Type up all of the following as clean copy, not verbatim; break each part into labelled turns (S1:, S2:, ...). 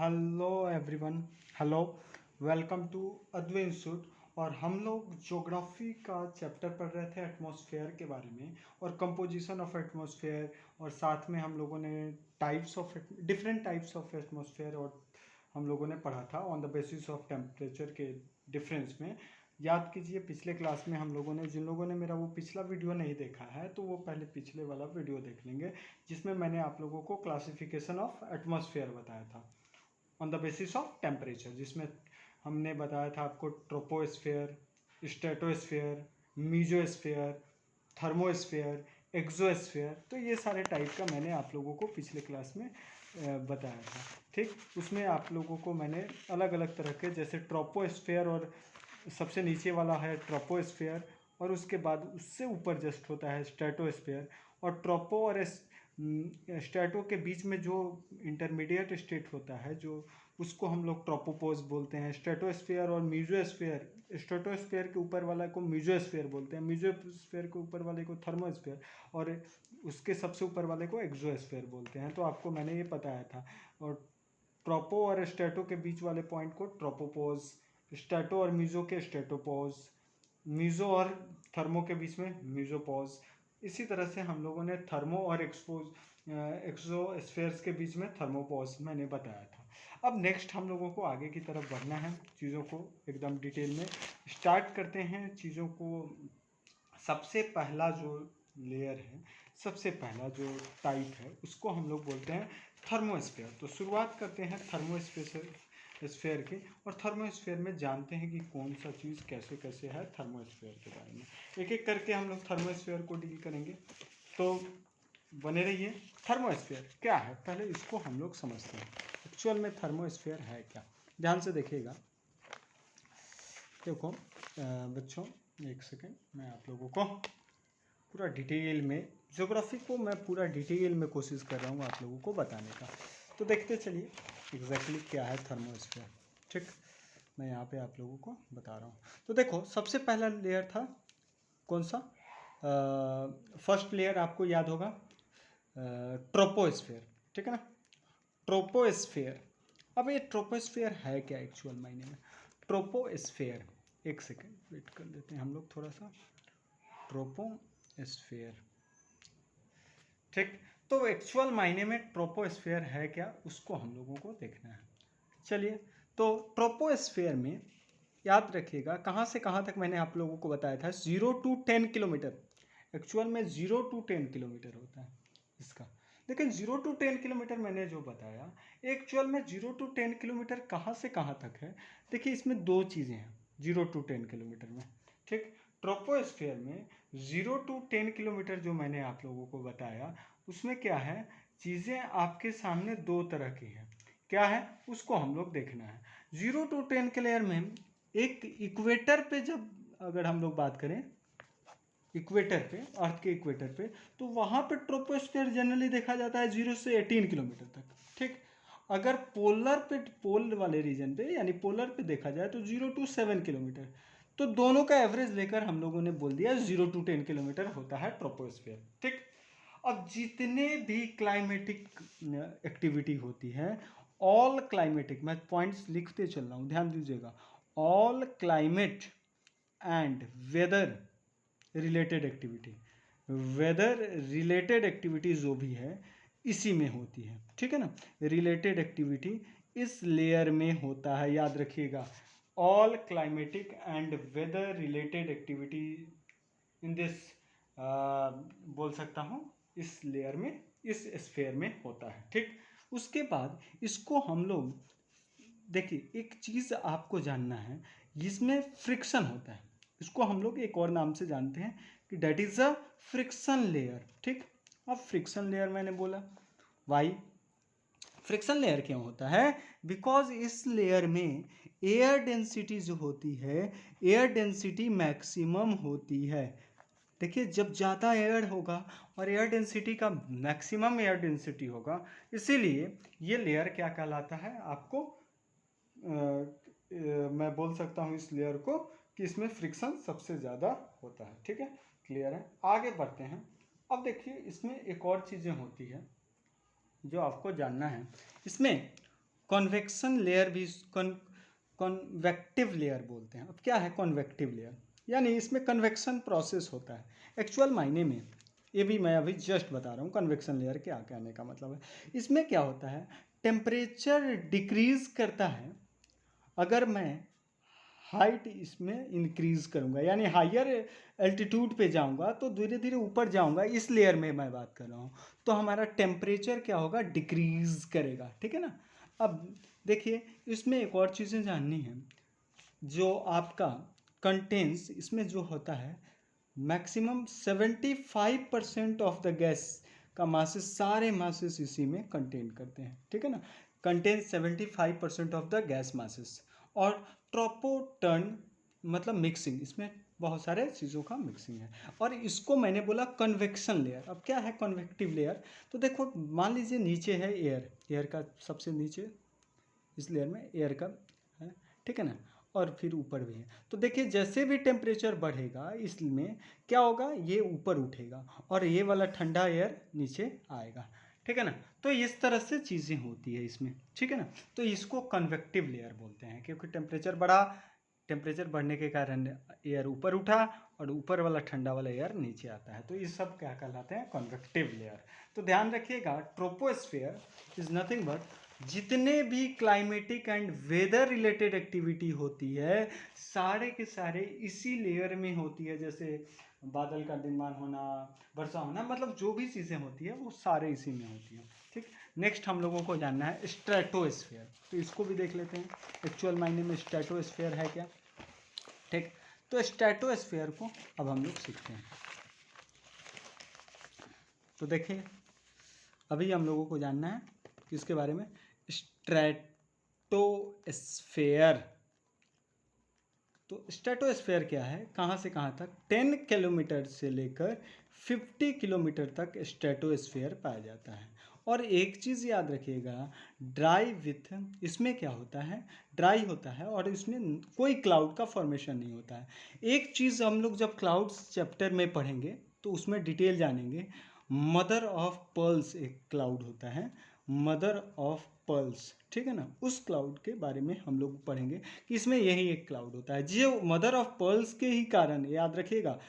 S1: Hello everyone. Hello, welcome to Advay institute. और हम लोग ज्योग्राफी का चैप्टर पढ़ रहे थे एटमॉस्फेयर के बारे में और कंपोजिशन ऑफ एटमॉस्फेयर, और साथ में हम लोगों ने डिफरेंट टाइप्स ऑफ एटमॉस्फेयर और हम लोगों ने पढ़ा था on the basis of temperature के डिफरेंस में। याद कीजिए, पिछले क्लास में हम लोगों ने, जिन लोगों ने मेरा वो पिछला वीडियो नहीं देखा है तो वो पहले पिछले वाला वीडियो देख लेंगे, जिसमें मैंने आप लोगों को क्लासिफिकेशन ऑफ एटमॉस्फेयर बताया था on the basis of temperature, जिसमें हमने बताया था आपको troposphere, stratosphere, mesosphere, thermosphere, exosphere. तो ये सारे टाइप का मैंने आप लोगों को पिछले क्लास में बताया था। ठीक, उसमें आप लोगों को मैंने अलग अलग तरह के, जैसे ट्रोपोस्फेयर, और सबसे नीचे वाला है ट्रोपोस्फेयर, और उसके बाद उससे ऊपर जस्ट होता है स्ट्रेटोस्फेयर। और ट्रोपो और स्ट्रेटो के बीच में जो इंटरमीडिएट स्टेट होता है, जो उसको हम लोग ट्रोपोपोज बोलते हैं। स्ट्रेटोस्फेयर और मीजोस्फेयर, स्ट्रेटोस्फेयर के ऊपर वाला को मीजोस्फेयर बोलते हैं, मीजोस्फेयर के ऊपर वाले को थर्मोस्फेयर, और उसके सबसे ऊपर वाले को एक्सोस्फेयर बोलते हैं। तो आपको मैंने ये बताया था। और ट्रोपो और स्ट्रेटो के बीच वाले पॉइंट को ट्रोपोपोज, स्ट्रेटो और मीजो के स्ट्रेटोपोज, मीजो और थर्मो के बीच में मीजोपोज। इसी तरह से हम लोगों ने थर्मो और एक्सोस्फेयर्स के बीच में थर्मोपोज मैंने बताया था। अब नेक्स्ट हम लोगों को आगे की तरफ बढ़ना है, चीज़ों को एकदम डिटेल में स्टार्ट करते हैं चीज़ों को। सबसे पहला जो लेयर है, सबसे पहला जो टाइप है, उसको हम लोग बोलते हैं थर्मोस्फेयर। तो शुरुआत करते हैं थर्मोस्फेयर की, और थर्मोस्फेयर में जानते हैं कि कौन सा चीज़ कैसे कैसे है थर्मोस्फेयर के बारे में। एक एक करके हम लोग थर्मोस्फेयर को डील करेंगे, तो बने रहिए। थर्मोस्फेयर क्या है, पहले इसको हम लोग समझते हैं। एक्चुअल में थर्मोस्फेयर है क्या, ध्यान से देखिएगा। देखो बच्चों, एक सेकेंड, मैं आप लोगों को पूरा डिटेल में, ज्योग्राफी को मैं पूरा डिटेल में कोशिश कर रहा हूँ आप लोगों को बताने का। तो देखते चलिए एग्जैक्टली क्या है थर्मोस्फेयर। ठीक, मैं यहाँ पे आप लोगों को बता रहा हूँ। तो देखो, सबसे पहला लेयर था कौन सा, फर्स्ट लेयर आपको याद होगा ट्रोपोस्फेयर। ठीक है ना, ट्रोपोस्फेयर। अब ये ट्रोपोस्फेयर है क्या एक्चुअल मायने में? ट्रोपोस्फेयर, एक सेकेंड वेट कर लेते हैं हम लोग थोड़ा सा। ट्रोपोस्फेयर, ठीक। तो एक्चुअल मायने में ट्रोपोस्फेयर है क्या, उसको हम लोगों को देखना है। चलिए, तो ट्रोपोस्फेयर में याद रखिएगा कहाँ से कहाँ तक मैंने आप लोगों को बताया था, 0 to 10 किलोमीटर। एक्चुअल में 0 to 10 किलोमीटर होता है इसका। लेकिन 0 to 10 किलोमीटर मैंने जो बताया, एक्चुअल में 0 to 10 किलोमीटर कहाँ से कहाँ तक है? देखिए, इसमें दो चीज़ें हैं 0 to 10 किलोमीटर में। ठीक, ट्रोपोस्फेयर में 0 to 10 किलोमीटर जो मैंने आप लोगों को बताया, उसमें क्या है, चीज़ें आपके सामने दो तरह की हैं। क्या है, उसको हम लोग देखना है। 0 to 10 के लेयर में एक इक्वेटर पे, जब अगर हम लोग बात करें इक्वेटर पे, अर्थ के इक्वेटर पे, तो वहाँ पे ट्रोपोस्फेयर जनरली देखा जाता है 0 से 18 किलोमीटर तक। ठीक, अगर पोलर पे, पोल वाले रीजन पे यानी पोलर पे देखा जाए तो 0 to 7 किलोमीटर। तो दोनों का एवरेज लेकर हम लोगों ने बोल दिया 0 to 10 किलोमीटर होता है ट्रोपोस्फेयर। ठीक, अब जितने भी क्लाइमेटिक एक्टिविटी होती है, ऑल क्लाइमेटिक, मैं पॉइंट्स लिखते चल रहा हूँ, ध्यान दीजिएगा, all climate and weather related activity, weather related activity जो भी है इसी में होती है। ठीक है ना, रिलेटेड एक्टिविटी इस लेयर में होता है, याद रखिएगा। All climatic and weather related activity in this, बोल सकता हूँ, इस लेयर में, इस स्फेयर में होता है। ठीक, उसके बाद इसको हम लोग, देखिए एक चीज़ आपको जानना है, जिसमें फ्रिक्शन होता है, इसको हम लोग एक और नाम से जानते हैं कि that is a friction layer. ठीक, अब फ्रिक्शन लेयर मैंने बोला, वाई फ्रिक्शन लेयर क्यों होता है? बिकॉज इस लेयर में एयर डेंसिटी जो होती है, एयर डेंसिटी मैक्सिमम होती है। देखिए, जब ज़्यादा एयर होगा और एयर डेंसिटी का मैक्सिमम एयर डेंसिटी होगा, इसीलिए ये लेयर क्या कहलाता है आपको, मैं बोल सकता हूँ इस लेयर को कि इसमें फ्रिक्शन सबसे ज़्यादा होता है। ठीक है, क्लियर है, आगे बढ़ते हैं। अब देखिए, इसमें एक और चीज़ें होती है जो आपको जानना है। इसमें कॉन्वेक्शन लेयर भी कॉन्वेक्टिव लेयर बोलते हैं। अब क्या है कॉन्वेक्टिव लेयर? यानी इसमें कन्वेक्शन प्रोसेस होता है एक्चुअल मायने में। ये भी मैं अभी जस्ट बता रहा हूँ कन्वेक्शन लेयर क्या कहने का मतलब है। इसमें क्या होता है, टेम्परेचर डिक्रीज करता है अगर मैं हाइट इसमें इंक्रीज करूँगा, यानी हायर एल्टीट्यूड पे जाऊँगा तो धीरे धीरे ऊपर जाऊँगा, इस लेयर में मैं बात कर रहा हूँ, तो हमारा टेम्परेचर क्या होगा, डिक्रीज करेगा। ठीक है ना। अब देखिए इसमें एक और चीज़ें जाननी है, जो आपका कंटेंस इसमें जो होता है मैक्सिमम 75% ऑफ द गैस का मासेस, सारे मासेस इसी में कंटेन करते हैं। ठीक है ना, contain 75% of the gas masses. और ट्रोपोटर्न मतलब मिक्सिंग, इसमें बहुत सारे चीज़ों का मिक्सिंग है। और इसको मैंने बोला कन्वेक्शन लेयर। अब क्या है कन्वेक्टिव लेयर? तो देखो मान लीजिए नीचे है एयर, एयर का सबसे नीचे इस लेयर में एयर का है, ठीक है ना, और फिर ऊपर भी है। तो देखिए जैसे भी टेम्परेचर बढ़ेगा इसमें क्या होगा, ये ऊपर उठेगा और ये वाला ठंडा एयर नीचे आएगा। ठीक है ना, तो इस तरह से चीज़ें होती है इसमें। ठीक है ना, तो इसको कन्वेक्टिव लेयर बोलते हैं, क्योंकि टेम्परेचर बढ़ा, टेम्परेचर बढ़ने के कारण एयर ऊपर उठा और ऊपर वाला ठंडा वाला एयर नीचे आता है। तो ये सब क्या कहलाते हैं, कन्वेक्टिव लेयर। तो ध्यान रखिएगा ट्रोपोस्फेयर इज नथिंग बट जितने भी climatic and weather related activity होती है सारे के सारे इसी लेयर में होती है। जैसे बादल का निर्माण होना, वर्षा होना, मतलब जो भी चीज़ें होती है वो सारे इसी में होती हैं। ठीक, नेक्स्ट हम लोगों को जानना है स्ट्रेटोस्फेयर। तो इसको भी देख लेते हैं एक्चुअल मायने में स्ट्रेटोस्फेयर है क्या। ठीक, तो स्ट्रेटोस्फेयर को अब हम लोग सीखते हैं। तो देखिए अभी हम लोगों को जानना है किसके बारे में, स्ट्रेटोस्फेयर। तो स्ट्रेटोस्फेयर क्या है, कहाँ से कहाँ तक, 10 किलोमीटर से लेकर 50 किलोमीटर तक स्ट्रेटोस्फेयर पाया जाता है। और एक चीज़ याद रखिएगा, ड्राई विथ, इसमें क्या होता है, ड्राई होता है और इसमें कोई क्लाउड का फॉर्मेशन नहीं होता है। एक चीज़ हम लोग जब क्लाउड्स चैप्टर में पढ़ेंगे तो उसमें डिटेल जानेंगे। मदर ऑफ पर्ल्स एक क्लाउड होता है, मदर ऑफ पर्ल्स, ठीक है ना, उस क्लाउड के बारे में हम लोग पढ़ेंगे कि इसमें यही एक क्लाउड होता है जो मदर ऑफ पर्ल्स के ही कारण, याद रखिएगा,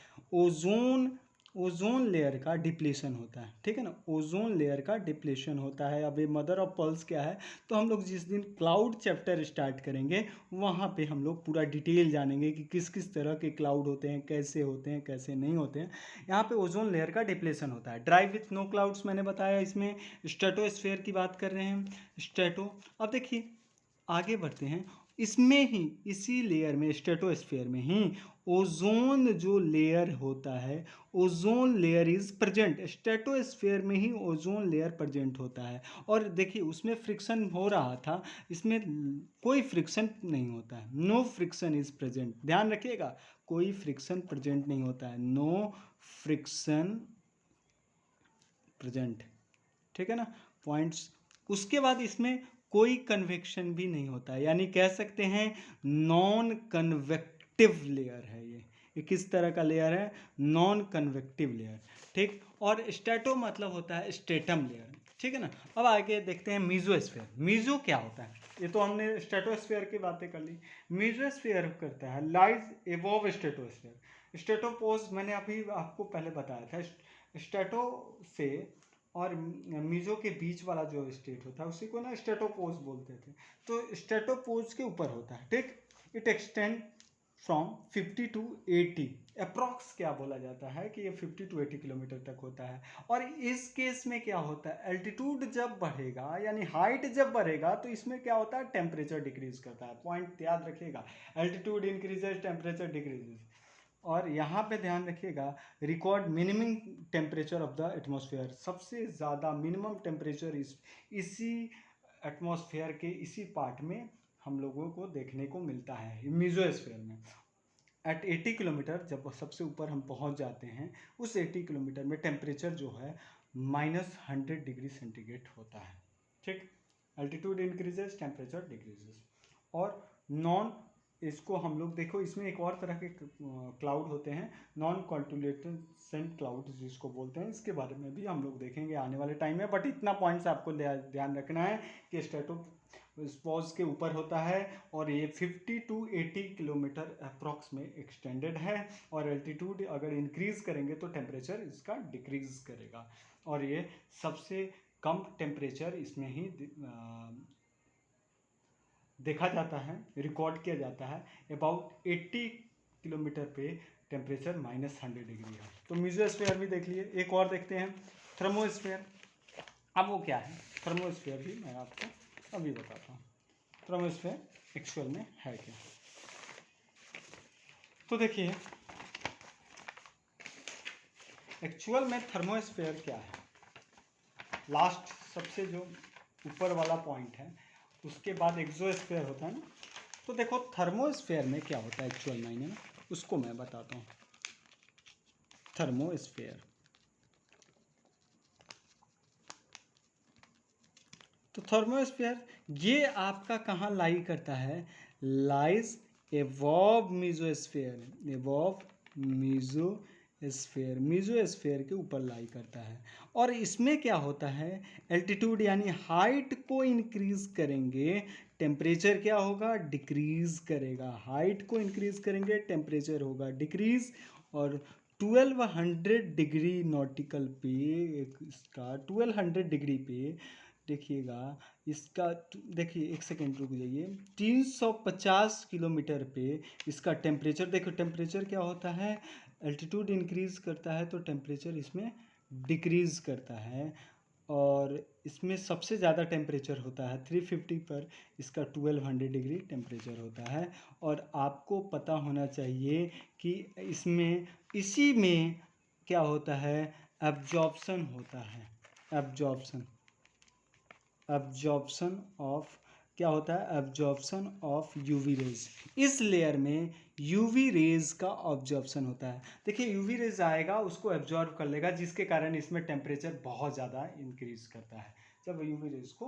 S1: ओजोन लेयर का डिप्लीशन होता है। ठीक है ना, ओजोन लेयर का डिप्लीशन होता है। अब ये मदर ऑफ पर्ल्स क्या है, तो हम लोग जिस दिन क्लाउड चैप्टर स्टार्ट करेंगे वहाँ पे हम लोग पूरा डिटेल जानेंगे कि किस किस तरह के क्लाउड होते हैं, कैसे होते हैं, कैसे नहीं होते हैं। यहाँ पे ओजोन लेयर का डिप्लीशन होता है। ड्राई विथ नो क्लाउड्स मैंने बताया, इसमें स्ट्रेटोस्फेयर की बात कर रहे हैं, स्ट्रेटो। अब देखिए आगे बढ़ते हैं, इसमें ही इसी लेयर में स्ट्रेटोस्फेयर में ही ओजोन जो लेयर होता है, ozone layer is present, stratosphere में ही ओजोन लेयर प्रेजेंट होता है। और देखिए उसमें फ्रिक्शन हो रहा था, इसमें कोई फ्रिक्शन नहीं होता है, नो फ्रिक्शन इज प्रेजेंट। ध्यान रखिएगा कोई फ्रिक्शन प्रेजेंट नहीं होता है, नो फ्रिक्शन प्रेजेंट। ठीक है ना, पॉइंट्स। उसके बाद इसमें कोई कन्वेक्शन भी नहीं होता है, यानी कह सकते हैं नॉन कन्वेक्टिव लेयर है ये किस तरह का लेयर है, नॉन कन्वेक्टिव लेयर। ठीक, और स्ट्रेटो मतलब होता है स्ट्रेटम लेयर। ठीक है ना, अब आगे देखते हैं मीजोस्फेयर। मीजो क्या होता है, ये तो हमने स्ट्रेटोस्फेयर की बातें कर ली। मीजोस्फेयर करता है लाइज एबव स्ट्रेटोस्फेयर। स्ट्रेटोपोज मैंने अभी आपको पहले बताया था, स्ट्रेटो से और मीजो के बीच वाला जो स्टेट होता है उसी को ना स्ट्रेटोपोज बोलते थे। तो स्ट्रेटोपोज के ऊपर होता है। ठीक, it extend from 50 to 80, approx क्या बोला जाता है कि ये 50 टू 80 किलोमीटर तक होता है। और इस केस में क्या होता है, एल्टीट्यूड जब बढ़ेगा यानी हाइट जब बढ़ेगा तो इसमें क्या होता है, टेम्परेचर डिक्रीज करता है। पॉइंट याद रखिएगा, एल्टीट्यूड इंक्रीजेज टेम्परेचर डिक्रीजेज। और यहाँ पे ध्यान रखिएगा, record minimum temperature of the atmosphere, सबसे ज़्यादा मिनिमम टेम्परेचर इसी एटमॉस्फेयर के इसी पार्ट में हम लोगों को देखने को मिलता है, मीजोस्फेयर में। एट 80 किलोमीटर जब सबसे ऊपर हम पहुँच जाते हैं, उस 80 किलोमीटर में टेम्परेचर जो है -100 डिग्री सेंटीग्रेड होता है। ठीक, एल्टीट्यूड इंक्रीजेज टेम्परेचर डिक्रीजेज। और नॉन, इसको हम लोग देखो इसमें एक और तरह के क्लाउड होते हैं, नॉन कॉन्टुलेसेंट क्लाउड जिसको बोलते हैं, इसके बारे में भी हम लोग देखेंगे आने वाले टाइम में। बट इतना पॉइंट्स आपको ध्यान रखना है कि स्पोज के ऊपर होता है और ये 50 to 80 किलोमीटर अप्रॉक्स में एक्सटेंडेड है। और एल्टीट्यूड अगर इंक्रीज करेंगे तो टेम्परेचर इसका डिक्रीज करेगा। और ये सबसे कम टेम्परेचर इसमें ही देखा जाता है, रिकॉर्ड किया जाता है। अबाउट 80 किलोमीटर पे टेम्परेचर -100 डिग्री है। तो मेसोस्फीयर भी देख लिए। एक और देखते हैं, थर्मोस्फीयर। अब वो क्या है, थर्मोस्फीयर भी मैं आपको अभी बताता हूँ थर्मोस्फीयर एक्चुअल में है क्या। तो देखिए एक्चुअल में थर्मोस्फीयर क्या है, लास्ट सबसे जो ऊपर वाला पॉइंट है, उसके बाद एक्सोस्फीयर होता है ना। तो देखो थर्मोस्फीयर में क्या होता है एक्चुअल मायने में, उसको मैं बताता हूँ। थर्मोस्फीयर, तो थर्मोस्फीयर ये आपका कहाँ लाई करता है, lies above mesosphere, above mesosphere, mesosphere के ऊपर लाई करता है। और इसमें क्या होता है, एल्टीट्यूड यानी हाइट को इंक्रीज करेंगे टेम्परेचर क्या होगा, डिक्रीज करेगा। हाइट को इंक्रीज करेंगे टेम्परेचर होगा डिक्रीज। और 1200 डिग्री नॉटिकल पे इसका 1200 डिग्री पे देखिएगा इसका, देखिए एक सेकेंड रुक जाइए, 350 किलोमीटर पे इसका टेम्परेचर, देखो टेम्परेचर क्या होता है, एल्टीट्यूड इंक्रीज करता है तो टेम्परेचर इसमें डिक्रीज करता है। और इसमें सबसे ज़्यादा टेम्परेचर होता है 350 पर, इसका 1200 डिग्री टेम्परेचर होता है। और आपको पता होना चाहिए कि इसमें इसी में क्या होता है, एब्जॉर्प्शन होता है। एब्जॉर्प्शन, एब्जॉर्प्शन ऑफ क्या होता है, एब्जॉर्प्शन ऑफ यूवी रेज। इस लेयर में यूवी रेज का ऑब्जॉर्प्शन होता है। देखिए यूवी रेज आएगा उसको एब्जॉर्ब कर लेगा, जिसके कारण इसमें टेम्परेचर बहुत ज़्यादा इंक्रीज करता है जब यूवी रेज को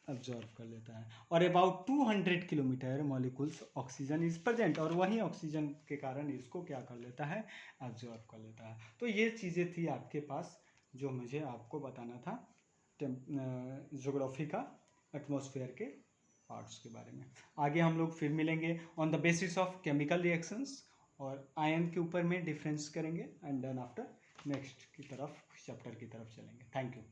S1: एब्जॉर्ब कर लेता है। और about 200 kilometre molecules oxygen is present, और वहीं ऑक्सीजन के कारण इसको क्या कर लेता है, एब्जॉर्ब कर लेता है। तो ये चीज़ें थी आपके पास जो मुझे आपको बताना था ज्योग्राफी का एटमॉस्फेयर के पार्ट्स के बारे में। आगे हम लोग फिर मिलेंगे on the basis of chemical reactions, और आयन के ऊपर में डिफरेंस करेंगे, एंड देन आफ्टर नेक्स्ट की तरफ चैप्टर की तरफ चलेंगे। Thank you.